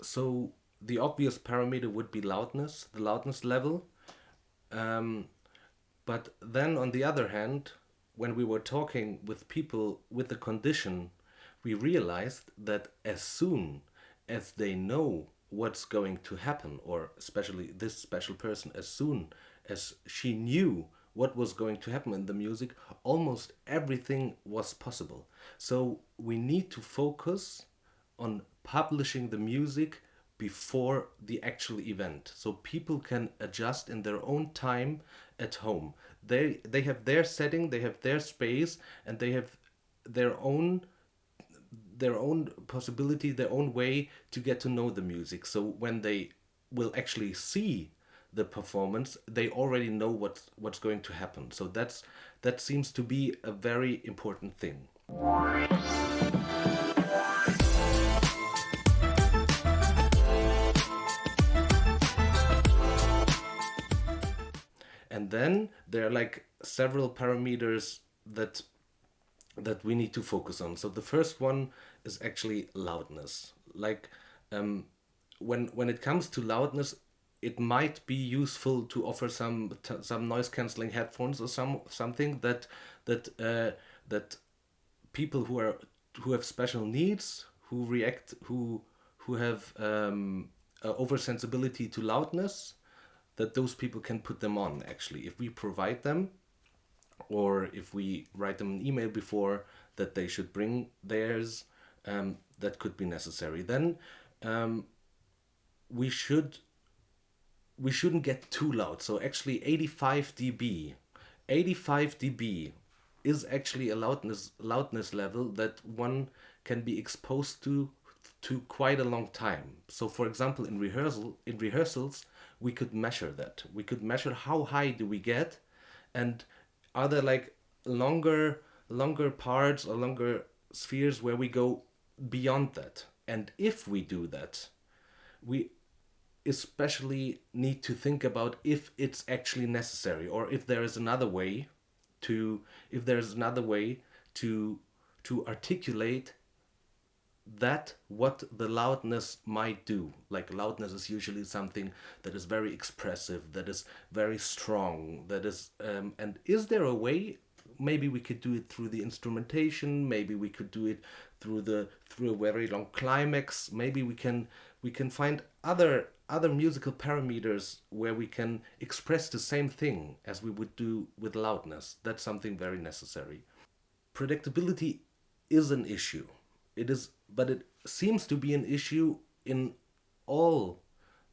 So the obvious parameter would be loudness, the loudness level. Um, but then on the other hand, when we were talking with people with the condition, we realized that as soon as they know what's going to happen, or especially this special person, as soon as she knew what was going to happen in the music, almost everything was possible. So we need to focus on publishing the music before the actual event, so people can adjust in their own time at home. They have their setting, they have their space, and they have their own their own possibility, their own way to get to know the music. So when they will actually see the performance, they already know what's going to happen. So that seems to be a very important thing. And then there are like several parameters that we need to focus on. So the first one is actually loudness. Like um, when it comes to loudness, it might be useful to offer some noise canceling headphones or something that people who have special needs, who have oversensibility to loudness, that those people can put them on. Actually, if we provide them, or if we write them an email before that they should bring theirs, that could be necessary. Then um, we should we shouldn't get too loud. So actually 85 dB is actually a loudness level that one can be exposed to quite a long time. So for example, in rehearsals, we could measure that. We could measure how high do we get, and are there like longer parts or longer spheres where we go beyond that. And if we do that, we especially need to think about if it's actually necessary, or if there is another way to if there's another way to articulate that what the loudness might do. Like loudness is usually something that is very expressive, that is very strong, that is and is there a way? Maybe we could do it through the instrumentation, maybe we could do it through a very long climax. Maybe we can find other musical parameters where we can express the same thing as we would do with loudness. That's something very necessary. Predictability is an issue. It is, but it seems to be an issue in all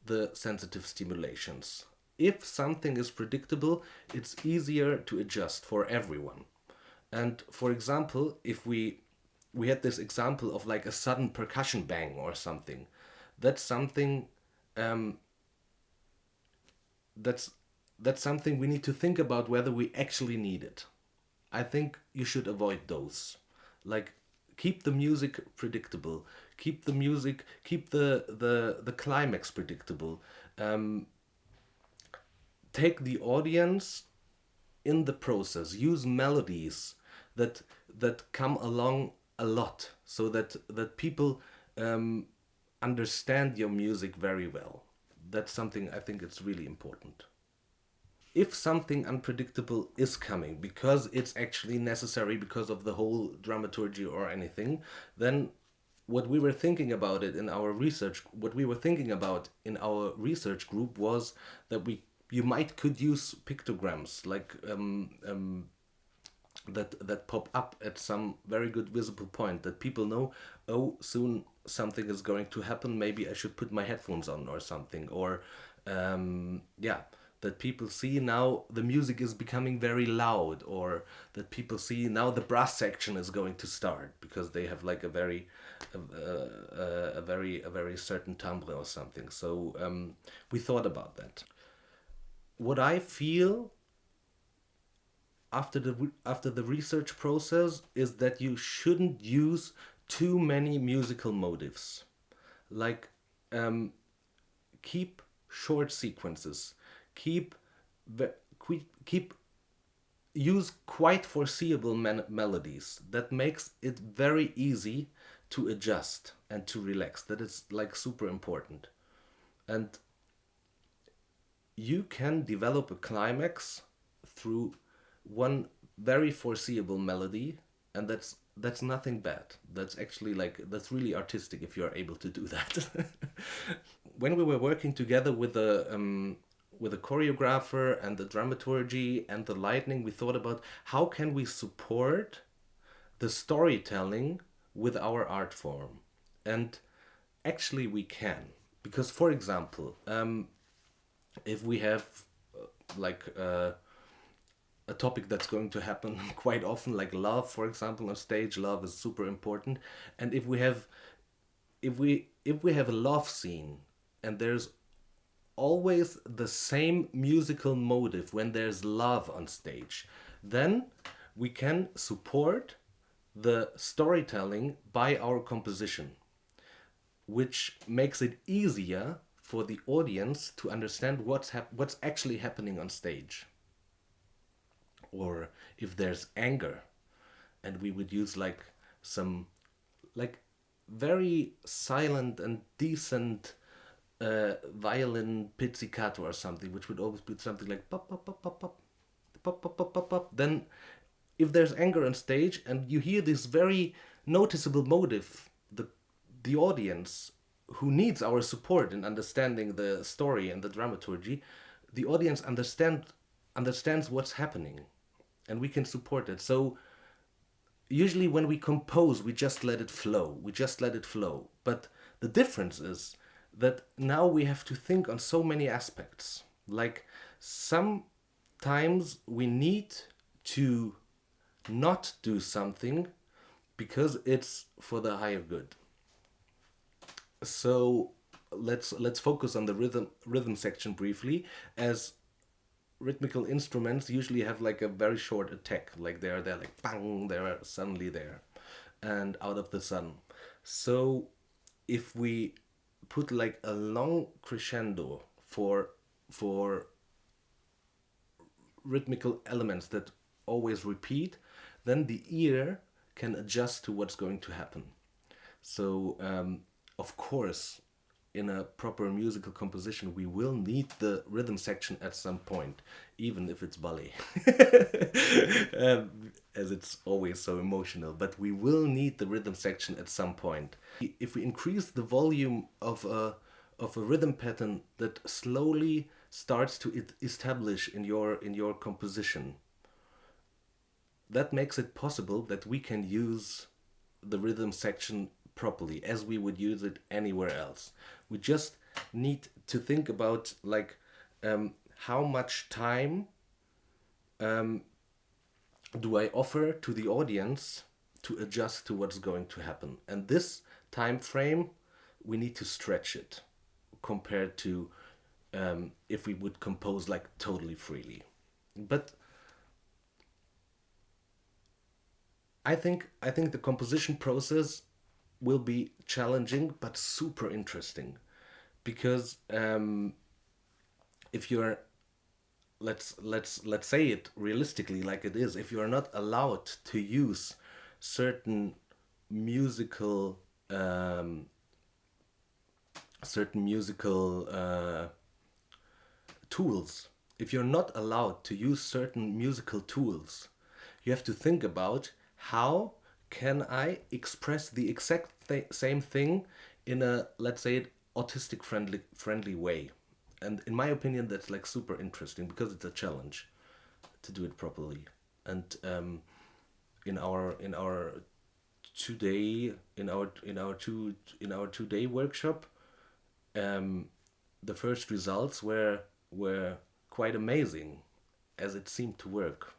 the sensitive stimulations. If something is predictable, it's easier to adjust for everyone. And for example, if we had this example of like a sudden percussion bang or something, that's something um, that's that's something we need to think about whether we actually need it. I think you should avoid those. Like, keep the music predictable. Keep the climax predictable. Um, Take the audience in the process. Use melodies that come along a lot, so that people um, understand your music very well. That's something I think it's really important. If something unpredictable is coming because it's actually necessary because of the whole dramaturgy or anything, then what we were thinking about in our research group was that we you might could use pictograms, like that pop up at some very good visible point, that people know, oh, soon something is going to happen, maybe I should put my headphones on or something. Or yeah, that people see now the music is becoming very loud, or that people see now the brass section is going to start because they have like a very certain timbre or something. So we thought about that. What I feel after the research process is that you shouldn't use too many musical motives. Like, um, keep short sequences. Keep keep use quite foreseeable melodies. That makes it very easy to adjust and to relax. That is like super important. And you can develop a climax through one very foreseeable melody, and that's nothing bad. That's actually like, that's really artistic if you're able to do that. When we were working together with a choreographer and the dramaturgy and the lighting, we thought about how can we support the storytelling with our art form. And actually we can, because for example, if we have like a topic that's going to happen quite often, like love, for example, on stage, love is super important. And if we have a love scene, and there's always the same musical motive when there's love on stage, then we can support the storytelling by our composition, which makes it easier for the audience to understand what's actually happening on stage. Or if there's anger, and we would use like some like very silent and decent violin pizzicato or something, which would always be something like pop pop pop pop pop pop pop pop pop pop. Then if there's anger on stage and you hear this very noticeable motive, the audience, who needs our support in understanding the story and the dramaturgy, the audience understands what's happening, and we can support it. So usually when we compose, we just let it flow. We just let it flow. But the difference is that now we have to think on so many aspects. Like sometimes we need to not do something because it's for the higher good. So let's focus on the rhythm section briefly, as rhythmical instruments usually have like a very short attack, like they're like bang, they're suddenly there and out of the sun. So if we put like a long crescendo for rhythmical elements that always repeat, then the ear can adjust to what's going to happen. So of course, in a proper musical composition, we will need the rhythm section at some point, even if it's ballet, as it's always so emotional. But we will need the rhythm section at some point. If we increase the volume of a rhythm pattern that slowly starts to establish in your composition, that makes it possible that we can use the rhythm section properly as we would use it anywhere else. We just need to think about like how much time do I offer to the audience to adjust to what's going to happen, and this time frame we need to stretch it compared to if we would compose like totally freely. But I think the composition process will be challenging but super interesting, because if you're, let's say it realistically like it is, if you're not allowed to use certain musical tools, if you're not allowed to use certain musical tools, you have to think about how can I express the exact same thing in a, let's say, autistic friendly way. And in my opinion, that's like super interesting because it's a challenge to do it properly. And in our 2 day in our 2 day workshop, the first results were quite amazing, as it seemed to work.